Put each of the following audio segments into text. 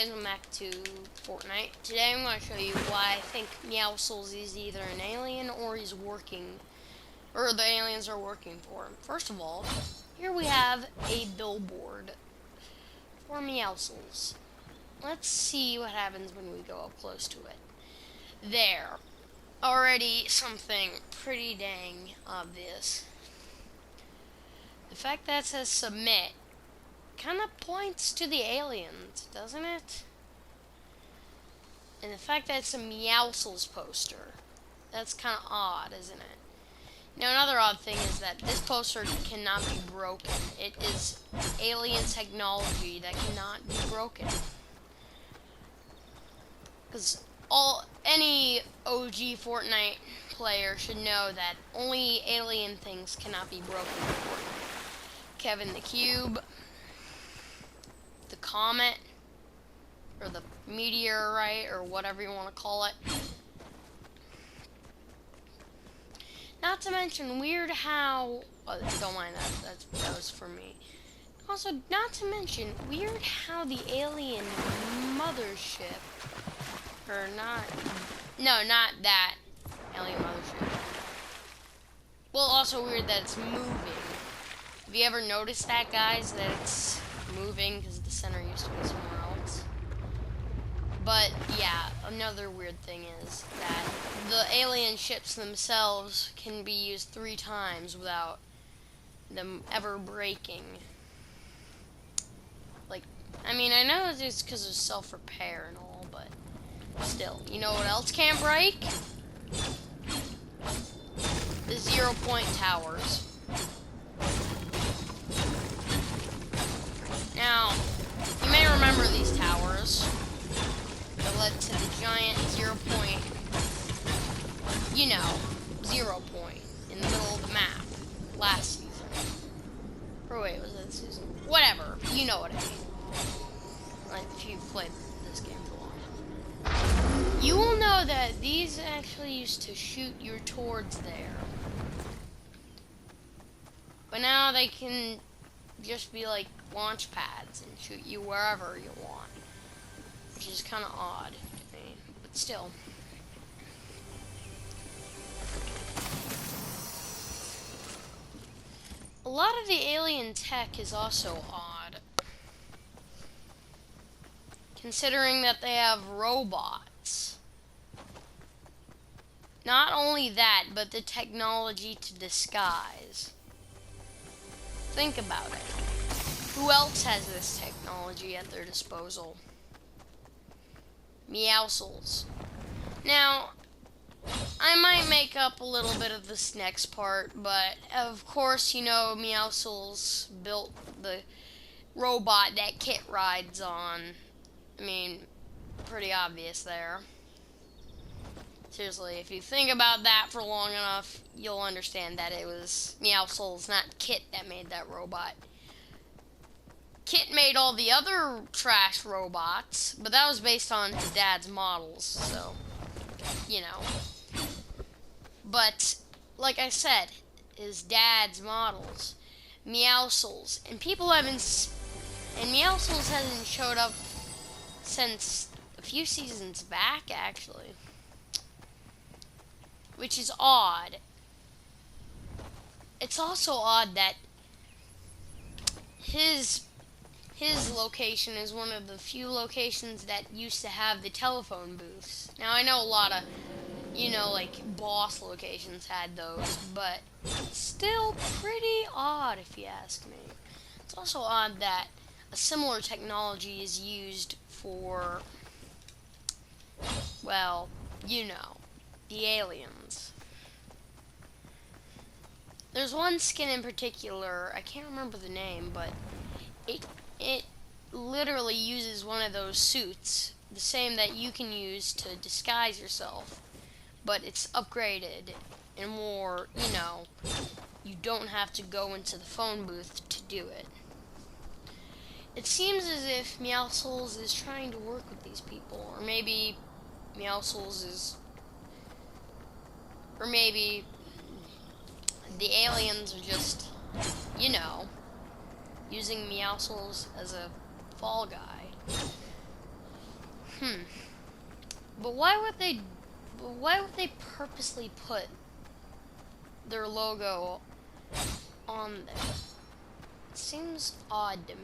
guys, welcome back to Fortnite. Today I'm going to show you why I think Meowscles is either an alien or he's working, or the aliens are working for him. First of all, here we have a billboard for Meowscles. Let's see what happens when we go up close to it. There. Already something pretty dang obvious. The fact that it says submit kind of points to the aliens, doesn't it? And the fact that it's a Meowscles poster, that's kind of odd, isn't it? Now, another odd thing is that this poster cannot be broken. It is alien technology that cannot be broken. Because any OG Fortnite player should know that only alien things cannot be broken in Fortnite. Kevin the Cube, the Comet, or the meteorite, or whatever you want to call it. Not to mention, weird how... Oh, don't mind that. That was for me. Also, not to mention, weird how the alien mothership... Or not... No, not that alien mothership. Well, also weird that it's moving. Have you ever noticed that, guys? That it's moving because the center used to be somewhere else? But, yeah, another weird thing is that the alien ships themselves can be used 3 times without them ever breaking. Like, I mean, I know it's because of self-repair and all, but still. You know what else can't break? The 0-point towers. Now, you may remember these towers that led to the giant 0-point, 0-point in the middle of the map last season. Or wait, was that this season? Whatever, you know what I mean. Like, if you've played this game for long. You will know that these actually used to shoot you towards there. But now they can just be like launch pads and shoot you wherever you want. Which is kind of odd to me, but still. A lot of the alien tech is also odd. Considering that they have robots. Not only that, but the technology to disguise. Think about it. Who else has this technology at their disposal? Meowscles. Now, I might make up a little bit of this next part, but of course, Meowscles built the robot that Kit rides on. I mean, pretty obvious there. Seriously, if you think about that for long enough, you'll understand that it was Meowscles, not Kit, that made that robot. Kit made all the other trash robots, but that was based on his dad's models, so, But, like I said, his dad's models, Meowscles, and Meowscles hasn't showed up since a few seasons back, actually. Which is odd. It's also odd that his location is one of the few locations that used to have the telephone booths. Now, I know a lot of, like, boss locations had those, but still pretty odd if you ask me. It's also odd that a similar technology is used for, well, the aliens. There's one skin in particular, I can't remember the name, but it literally uses one of those suits, the same that you can use to disguise yourself, but it's upgraded and more, you don't have to go into the phone booth to do it. It seems as if Meowscles is trying to work with these people, or maybe Meowscles is... Or maybe the aliens are just, using Meowscles as a fall guy. But why would they? Why would they purposely put their logo on there? It seems odd to me.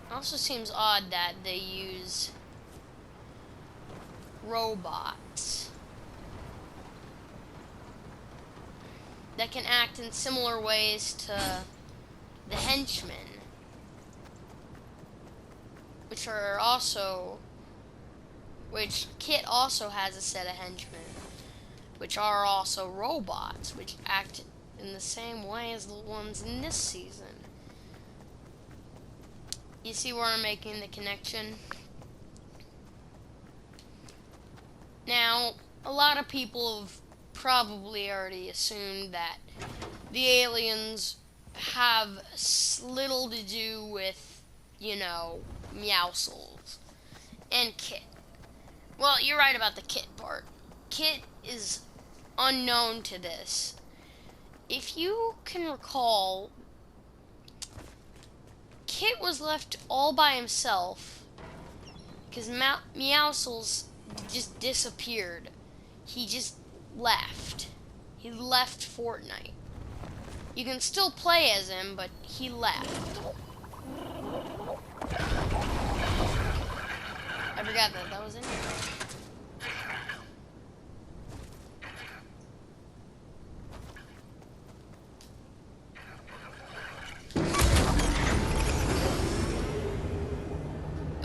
It also seems odd that they use robots that can act in similar ways to the henchmen, which Kit also has a set of henchmen, which are also robots, which act in the same way as the ones in this season. You see where I'm making the connection? Now, a lot of people have probably already assumed that the aliens have little to do with, Meowscles and Kit. Well, you're right about the Kit part. Kit is unknown to this. If you can recall, Kit was left all by himself because Meowscles just disappeared. He just left. He left Fortnite. You can still play as him, but he left. I forgot that was in here.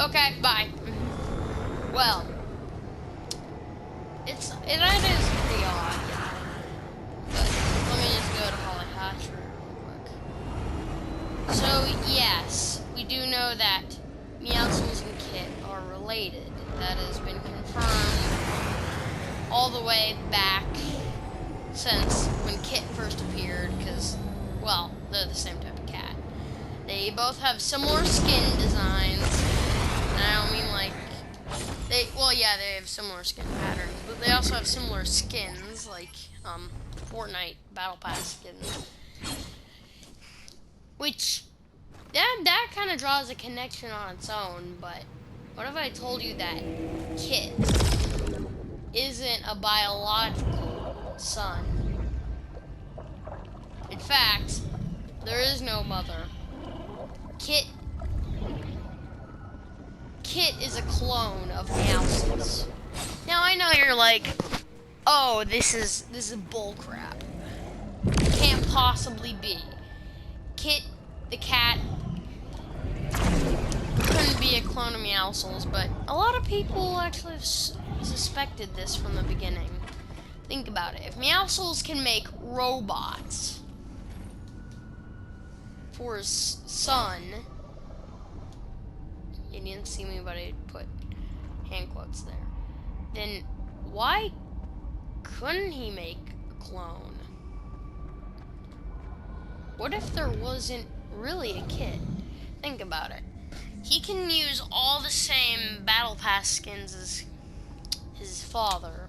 Okay, bye. Well, it is pretty odd. But let me just go to Holly Hatcher real quick. So yes, we do know that Meowscles and Kit are related. That has been confirmed all the way back since when Kit first appeared, because, well, they're the same type of cat. They both have similar skin designs, and I don't mean like, they have similar skin patterns, but they also have similar skins, like, Fortnite Battle Pass skins. Which, that kind of draws a connection on its own, but what if I told you that Kit isn't a biological son? In fact, there is no mother. Kit is a clone of Meowscles. Now I know you're like, oh, this is bullcrap. Can't possibly be. Kit the cat couldn't be a clone of Meowscles, but a lot of people actually have suspected this from the beginning. Think about it. If Meowscles can make robots for his son, you didn't see me, but I put hand quotes there, then why couldn't he make a clone? What if there wasn't really a Kit? Think about it. He can use all the same Battle Pass skins as his father.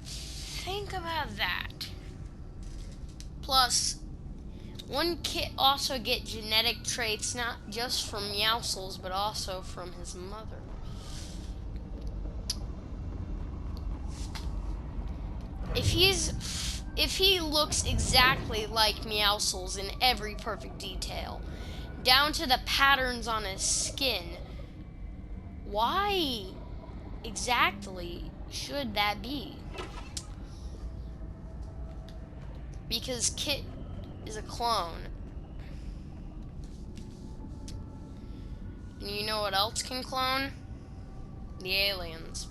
Think about that. Plus, wouldn't Kit also get genetic traits not just from Meowscles, but also from his mother? If he looks exactly like Meowscles in every perfect detail, down to the patterns on his skin, why exactly should that be? Because Kit is a clone. And you know what else can clone? The aliens.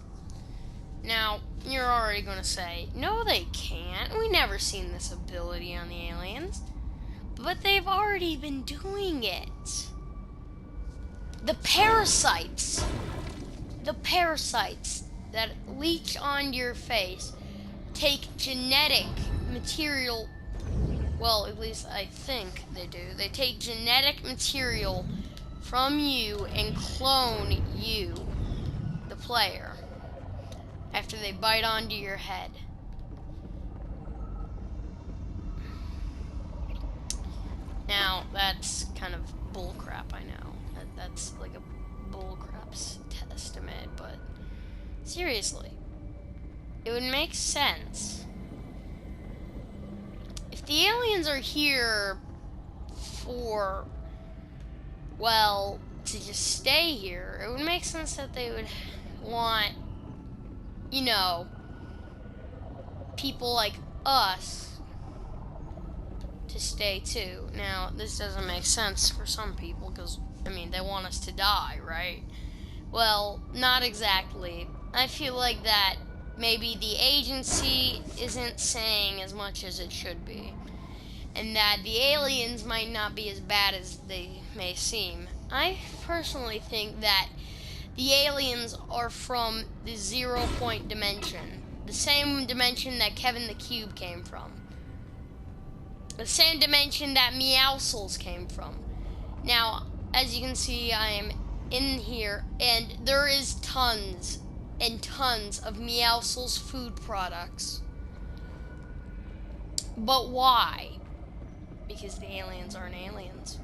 Now, you're already going to say, no they can't. We never seen this ability on the aliens. But they've already been doing it. The parasites that leech on your face take genetic material. Well, at least I think they do. They take genetic material from you and clone you, the player, after they bite onto your head. Now, that's kind of bullcrap, I know. That's like a bullcrap's testament, but Seriously. It would make sense. If the aliens are here for, well, to just stay here, it would make sense that they would want, you know, people like us to stay too. Now, this doesn't make sense for some people because, I mean, they want us to die, right? Well, not exactly. I feel like that maybe the agency isn't saying as much as it should be, and that the aliens might not be as bad as they may seem. I personally think that the aliens are from the 0 point dimension, the same dimension that Kevin the Cube came from, the same dimension that Meowscles came from. Now, as you can see, I am in here, and there is tons and tons of Meowscles food products. But why? Because the aliens aren't aliens.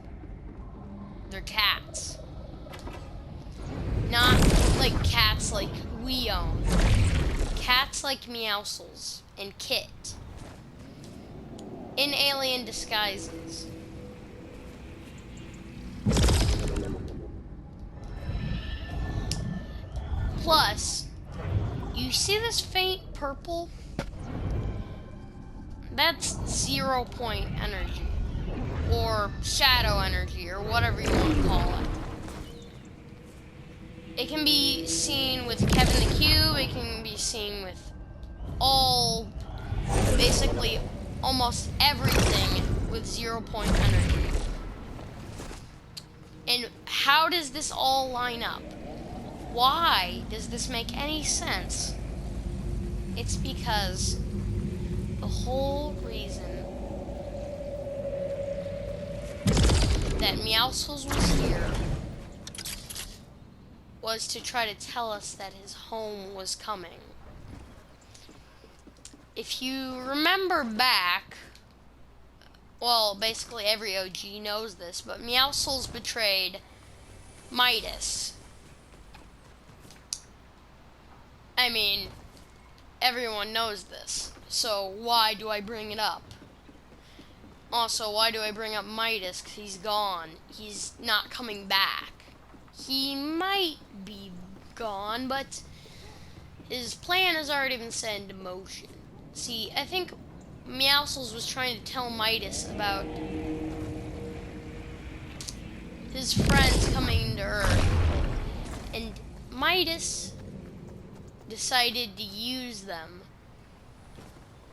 They're cats. Not like cats like we own. Cats like Meowscles and Kit. In alien disguises. Plus, you see this faint purple? That's 0 point energy. Or shadow energy, or whatever you want to call it. It can be seen with Kevin the Cube, it can be seen with basically almost everything with 0 point energy. And how does this all line up? Why does this make any sense? It's because the whole reason that Meowscles was here was to try to tell us that his home was coming. If you remember back, well, basically every OG knows this, but Meowscles betrayed Midas. I mean, everyone knows this, so why do I bring it up? Also, why do I bring up Midas? 'Cause he's gone. He's not coming back. He might be gone, but his plan has already been set into motion. See, I think Meowscles was trying to tell Midas about his friends coming to Earth, and Midas decided to use them.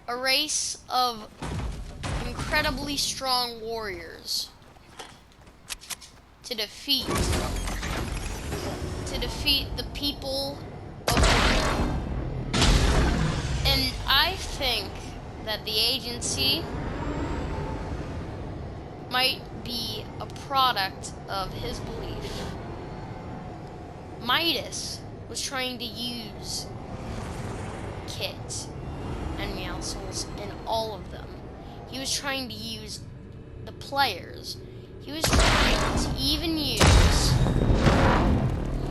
A race of incredibly strong warriors to defeat the people of Earth. And I think that the agency might be a product of his belief. Midas was trying to use Kit and Meowscles and all of them. He was trying to use the players. He was trying to even use,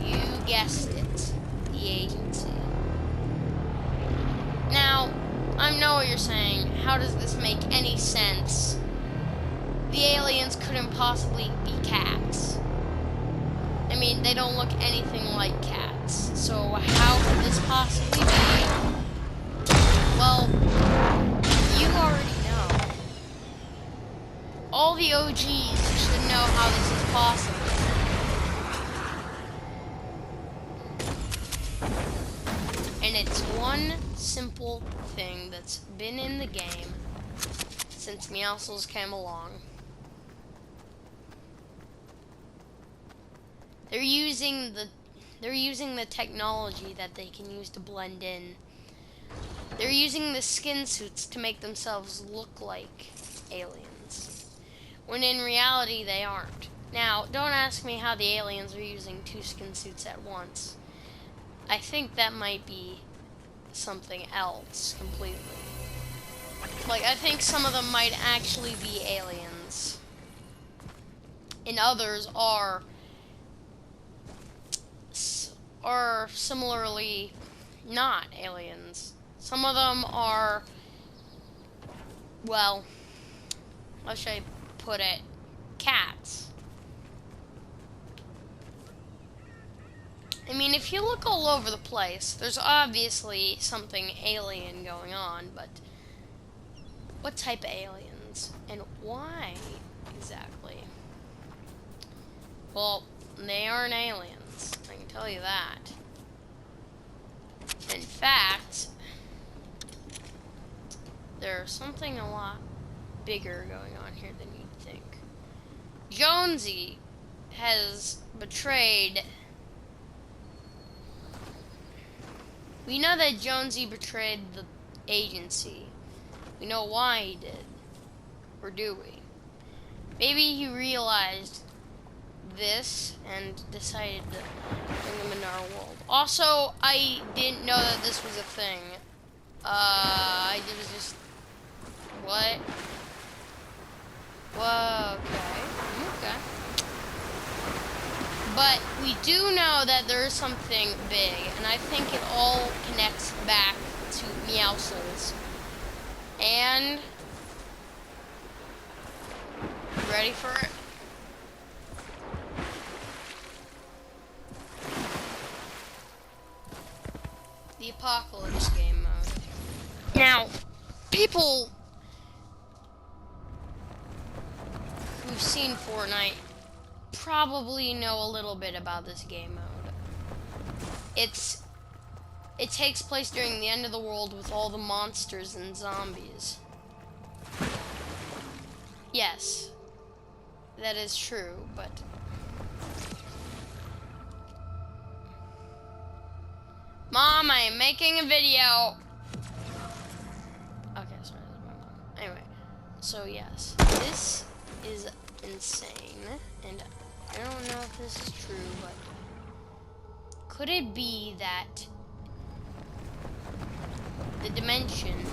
you guessed it, the agency. Now, I know what you're saying. How does this make any sense? The aliens couldn't possibly be cats. I mean, they don't look anything like cats. So how could this possibly be? Well, you already know. All the OGs should know how this is possible. And it's one simple thing that's been in the game since Meowscles came along. They're using the technology that they can use to blend in. They're using the skin suits to make themselves look like aliens, when in reality they aren't. Now, don't ask me how the aliens are using 2 skin suits at once. I think that might be something else completely. Like, I think some of them might actually be aliens, and others are similarly not aliens. Some of them are, well, how should I put it? Cats. I mean, if you look all over the place, there's obviously something alien going on, but what type of aliens? And why exactly? Well, they aren't aliens, I can tell you that. In fact, there's something a lot bigger going on here than you'd think. Jonesy has betrayed... We know that Jonesy betrayed the agency. We know why he did. Or do we? Maybe he realized this and decided to bring them into our world. Also, I didn't know that this was a thing. I was just... What? Whoa, okay. But we do know that there is something big, and I think it all connects back to Meowscles. And... ready for it? The Apocalypse game mode. Now, people who've seen Fortnite probably know a little bit about this game mode. It takes place during the end of the world with all the monsters and zombies. Yes, that is true, but... Mom, I am making a video! Okay, sorry, that's my mom. Anyway, so yes, this is insane, and I don't know if this is true, but... Could it be that the dimension,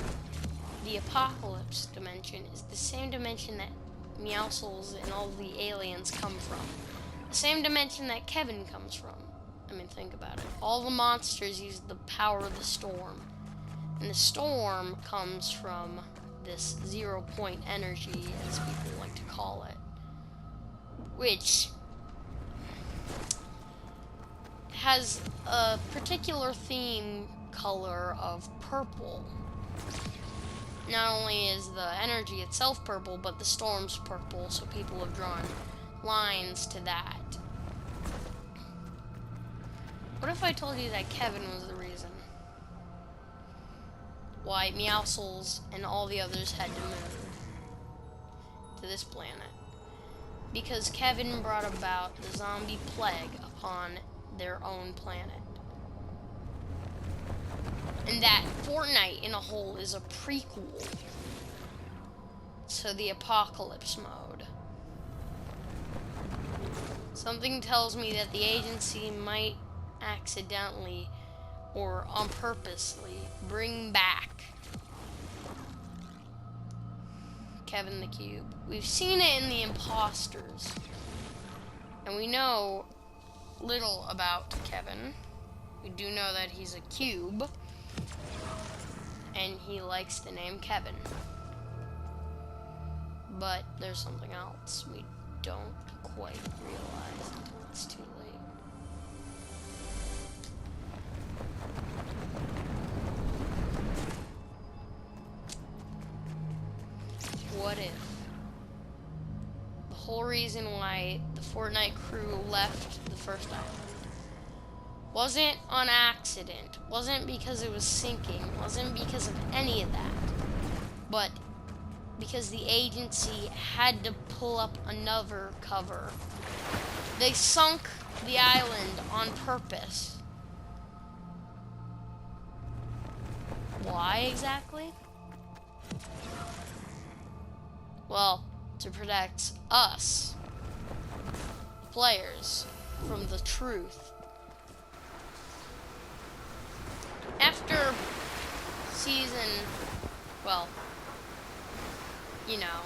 the Apocalypse dimension, is the same dimension that Meowscles and all the aliens come from? The same dimension that Kevin comes from. I mean, think about it. All the monsters use the power of the storm. And the storm comes from this 0-point energy, as people like to call it. Which has a particular theme color of purple. Not only is the energy itself purple, but the storm's purple, so people have drawn lines to that. What if I told you that Kevin was the reason why Meowscles and all the others had to move to this planet? Because Kevin brought about the zombie plague upon their own planet. And that Fortnite in a whole is a prequel to the Apocalypse mode. Something tells me that the agency might accidentally or on purposely bring back Kevin the Cube. We've seen it in the Imposters, and we know little about Kevin. We do know that he's a cube, and he likes the name Kevin. But there's something else we don't quite realize until it's too late. What if the whole reason why the Fortnite crew left the first island wasn't on accident, wasn't because it was sinking, wasn't because of any of that, but because the agency had to pull up another cover. They sunk the island on purpose. Why exactly? Well, to protect us, players, from the truth. After season, well, you know,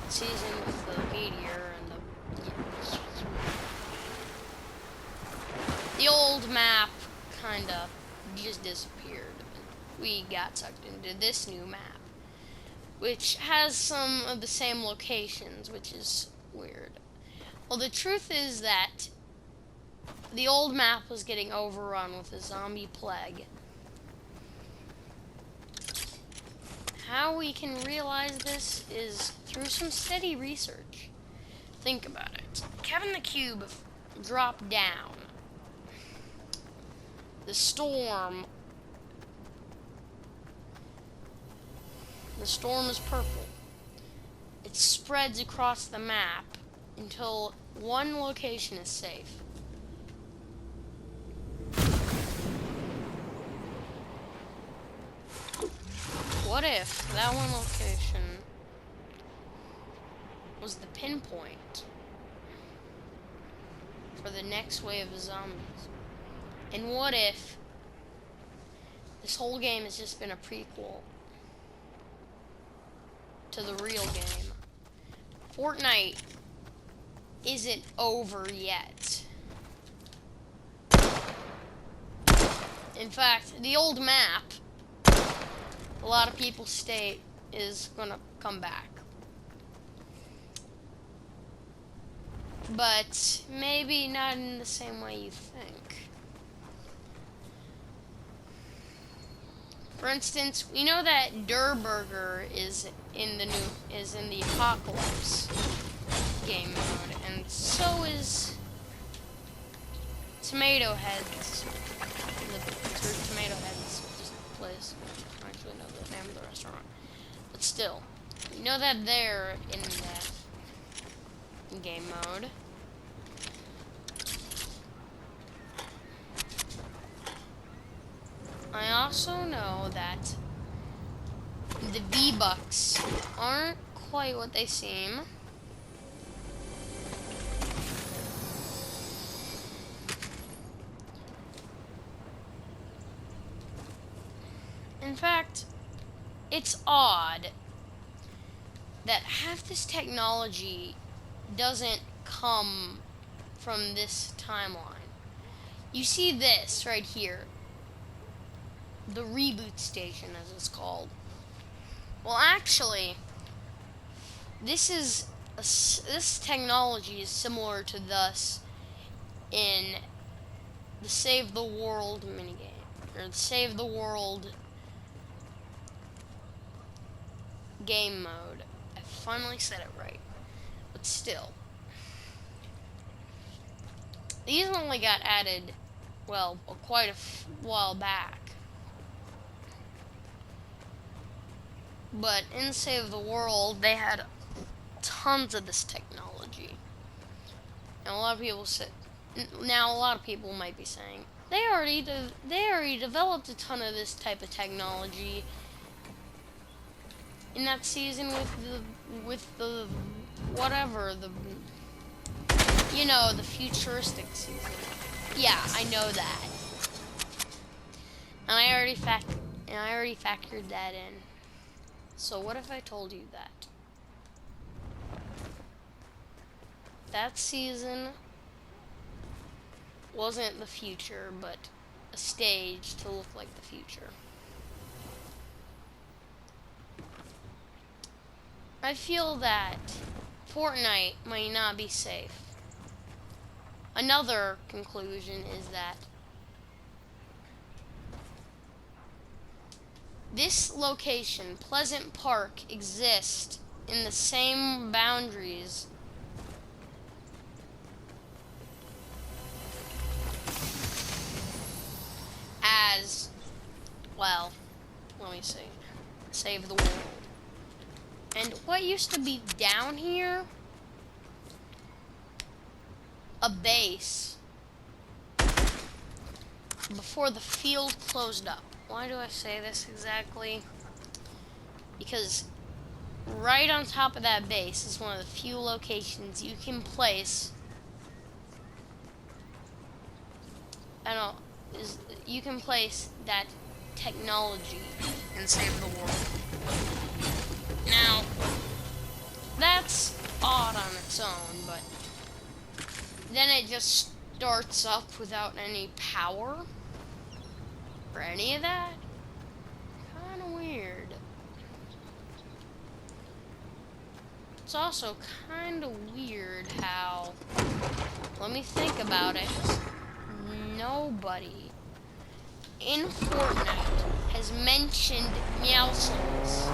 season with the meteor and the old map kinda just disappeared. We got sucked into this new map, which has some of the same locations, which is weird. Well, the truth is that the old map was getting overrun with a zombie plague. How we can realize this is through some steady research. Think about it. Kevin the Cube dropped down. The storm is purple. It spreads across the map until one location is safe. What if that one location was the pinpoint for the next wave of zombies? And what if this whole game has just been a prequel to the real game? Fortnite isn't over yet. In fact, the old map, a lot of people state, is gonna come back. But maybe not in the same way you think. For instance, we know that Durr Burger is in the Apocalypse game mode, and so is Tomato Heads. The Tomato Heads place. I don't actually know the name of the restaurant, but still, we know that they're in that game mode. I also know that the V-Bucks aren't quite what they seem. In fact, it's odd that half this technology doesn't come from this timeline. You see this right here. The reboot station, as it's called. Well, actually, this technology is similar to this in the Save the World minigame, or the Save the World game mode. I finally said it right, but still, these only got added, well, quite a while back. But in Save the World, they had tons of this technology. And a lot of people might be saying, they already developed a ton of this type of technology in that season with the the futuristic season. Yeah, I know that. And I already factored that in. So what if I told you that that season wasn't the future, but a stage to look like the future? I feel that Fortnite might not be safe. Another conclusion is that this location, Pleasant Park, exists in the same boundaries as, well, let me see, Save the World. And what used to be down here, a base, before the field closed up. Why do I say this exactly? Because right on top of that base is one of the few locations you can place. You can place that technology and save the world. Now, that's odd on its own, but then it just starts up without any power. for any of that. Kind of weird. It's also kind of weird how, let me think about it, nobody in Fortnite has mentioned Meowscles.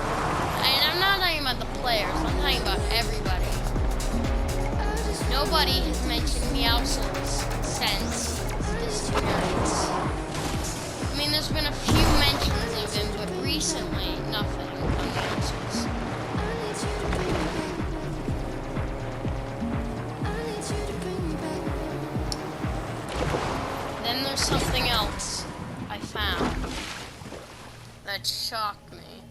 And I'm not talking about the players, I'm talking about everybody. Nobody has mentioned Meowscles since this appearance. I mean, there's been a few mentions of him, but recently, nothing on Meowscles. Then there's something else I found that shocked me.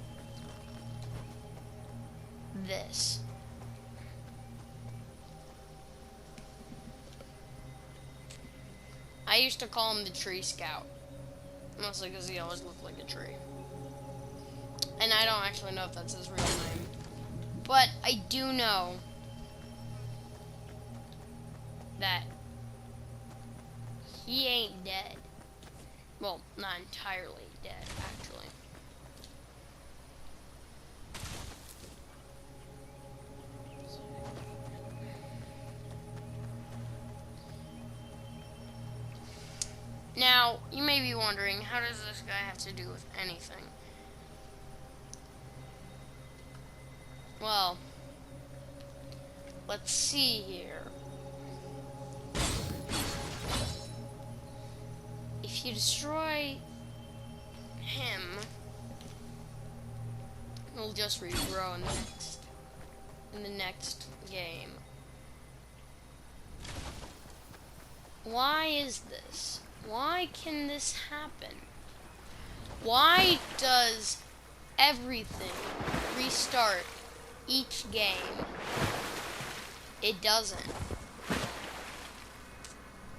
This. I used to call him the Tree Scout, mostly because he always looked like a tree. And I don't actually know if that's his real name, but I do know that he ain't dead. Well, not entirely dead, actually. Now, you may be wondering, how does this guy have to do with anything? Well, let's see here. If you destroy him, he'll just regrow in the next game. Why is this? Why can this happen? Why does everything restart each game? It doesn't.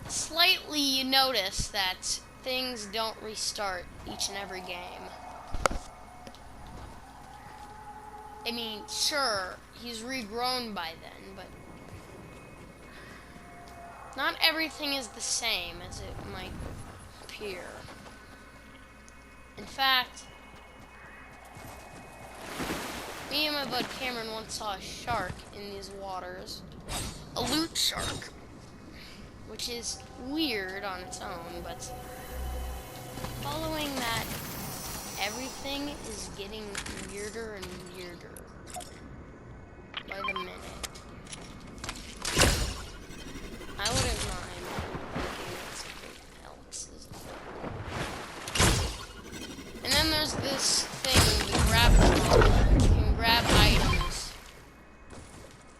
Slightly, you notice that things don't restart each and every game. I mean, sure, he's regrown by then, but not everything is the same as it might appear. In fact, me and my bud Cameron once saw a shark in these waters. A loot shark. Which is weird on its own, but following that, everything is getting weirder and weirder by the minute. I wouldn't mind looking at something else. And then there's this thing, the grab ball. You can grab items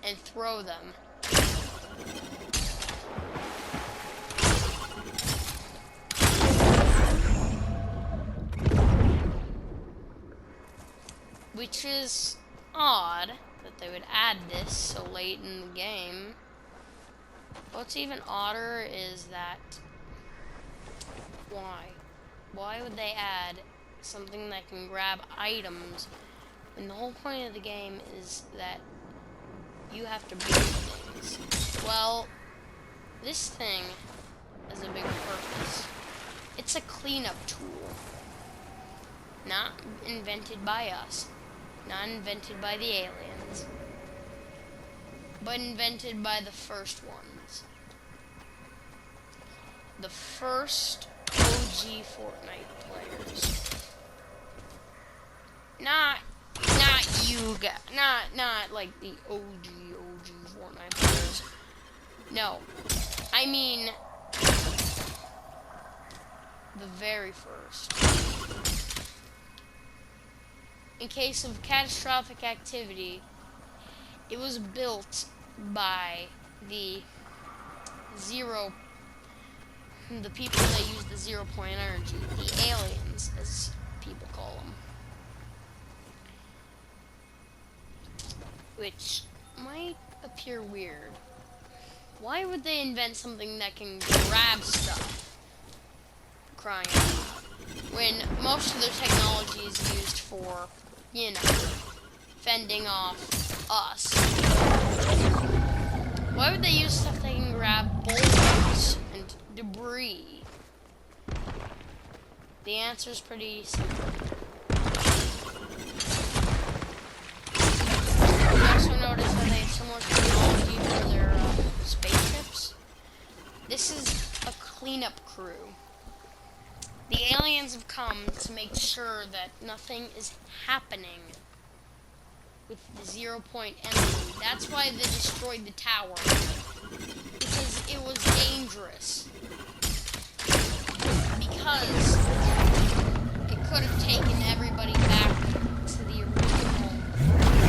and throw them. Which is odd that they would add this so late in the game. What's even odder is that, why? Why would they add something that can grab items when the whole point of the game is that you have to build things? Well, this thing has a bigger purpose. It's a cleanup tool. Not invented by us. Not invented by the aliens, but invented by the first ones. The first OG Fortnite players. Not you guys. Not like the OG Fortnite players. No. I mean the very first. In case of catastrophic activity, it was built by the people that use the 0-point energy, the aliens, as people call them. Which might appear weird. Why would they invent something that can grab stuff? Crying out. When most of their technology is used for, you know, fending off us. Why would they use stuff that can grab boulders and debris? The answer is pretty simple. You also notice that they have similar technology for their spaceships. This is a cleanup crew. The aliens have come to make sure that nothing is happening with the 0 point energy. That's why they destroyed the tower. Because it was dangerous. Because it could have taken everybody back to the original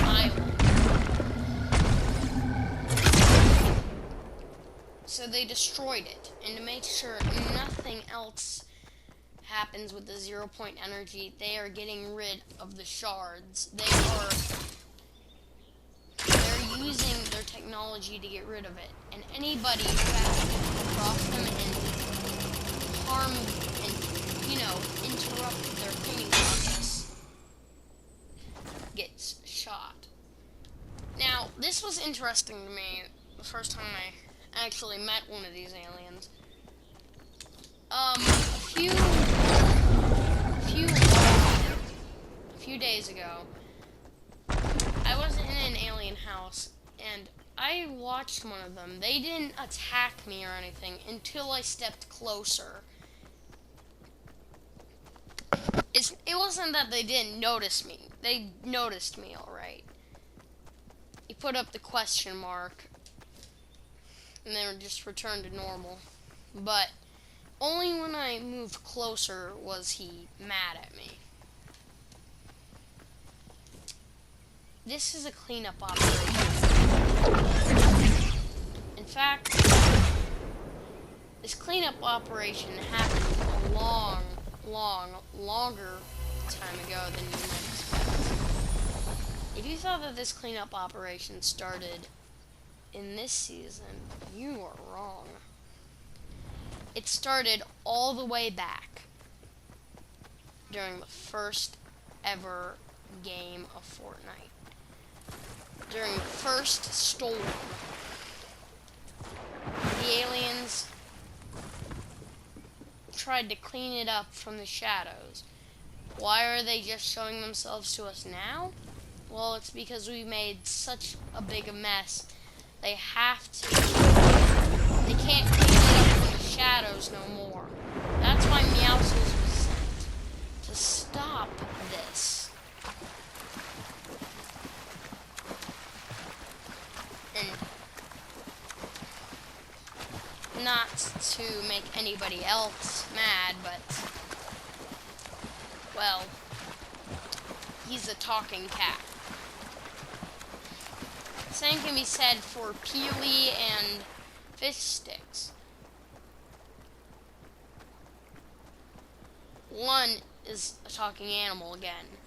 island. So they destroyed it. And to make sure nothing else happens with the 0 point energy, they are getting rid of the shards. They're using their technology to get rid of it. And anybody who has to cross them and harm and, interrupt their cleaning process gets shot. Now, this was interesting to me the first time I actually met one of these aliens. A few days ago, I was in an alien house, and I watched one of them. They didn't attack me or anything until I stepped closer. It wasn't that they didn't notice me. They noticed me, alright. He put up the question mark, and then just returned to normal. But only when I moved closer was he mad at me. This is a cleanup operation. In fact, this cleanup operation happened a longer time ago than you might expect. If you thought that this cleanup operation started in this season, you are wrong. It started all the way back during the first ever game of Fortnite. During the first storm, the aliens tried to clean it up from the shadows. Why are they just showing themselves to us now? Well, it's because we made such a big a mess. They have to. They can't clean it up from the shadows no more. That's why Meowscles was sent to stop this. And not to make anybody else mad, but, well, he's a talking cat. Same can be said for Peely and Fish Sticks. One is a talking animal again,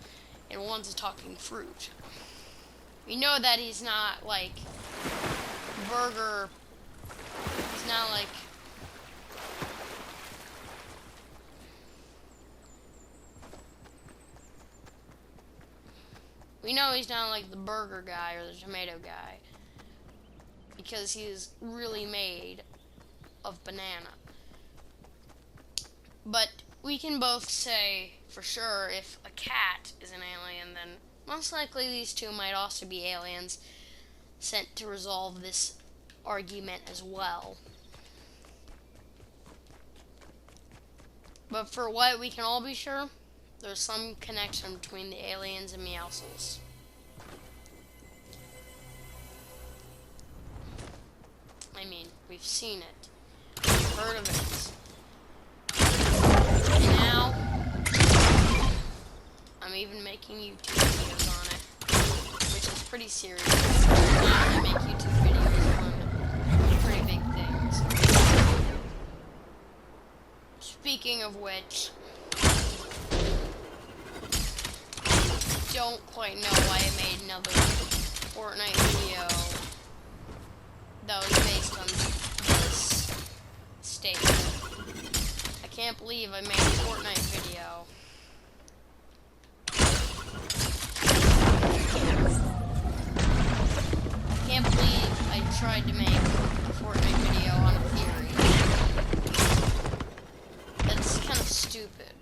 and one's a talking fruit. We know that he's not like Burger. He's not like we know he's not like the burger guy or the tomato guy, because he is really made of banana. But we can both say for sure if a cat is an alien, then most likely these two might also be aliens sent to resolve this argument as well. But for what we can all be sure, there's some connection between the aliens and Meowscles. I mean, we've seen it. We've heard of it. And now, I'm even making YouTube videos on it, which is pretty serious. I make YouTube videos on pretty big things. Speaking of which, don't quite know why I made another Fortnite video that was based on this statement. I can't believe I made a Fortnite video. I can't believe I tried to make a Fortnite video on a theory. That's kind of stupid.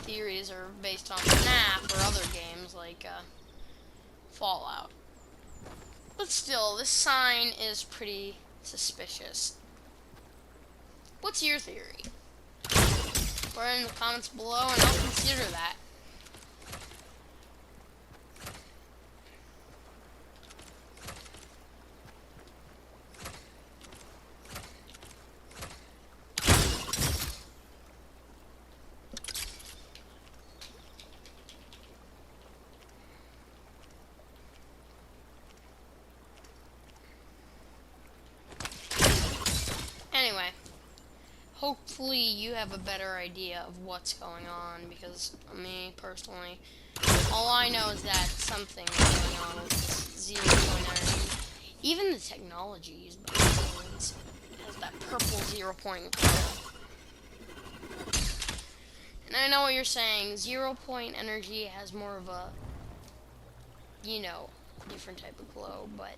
theories are based on FNAF or other games like Fallout. But still, this sign is pretty suspicious. What's your theory? Put it in the comments below and I'll consider that. Anyway, hopefully you have a better idea of what's going on, because me, personally, all I know is that something is going on with this 0 point energy. Even the technology used by aliens has that purple 0 point glow. And I know what you're saying, 0 point energy has more of a, you know, different type of glow, but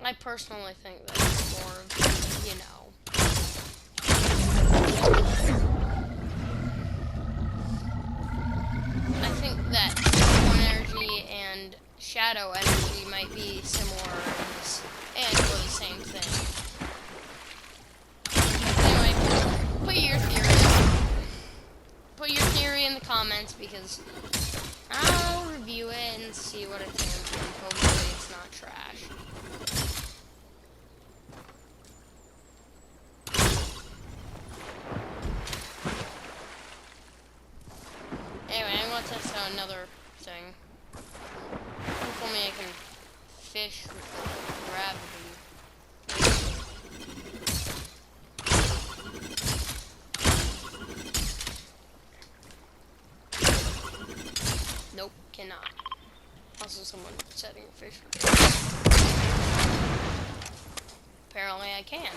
I personally think that it's more of, you know, I think that point energy and shadow energy might be similar and or the same thing. Anyway, put your theory in the comments, because I'll review it and see what I think, and hopefully it's not trash. Anyway, I'm going to test out another thing. Told me I can fish with the gravity. Nope, cannot. Also, someone setting a fish. Apparently I can.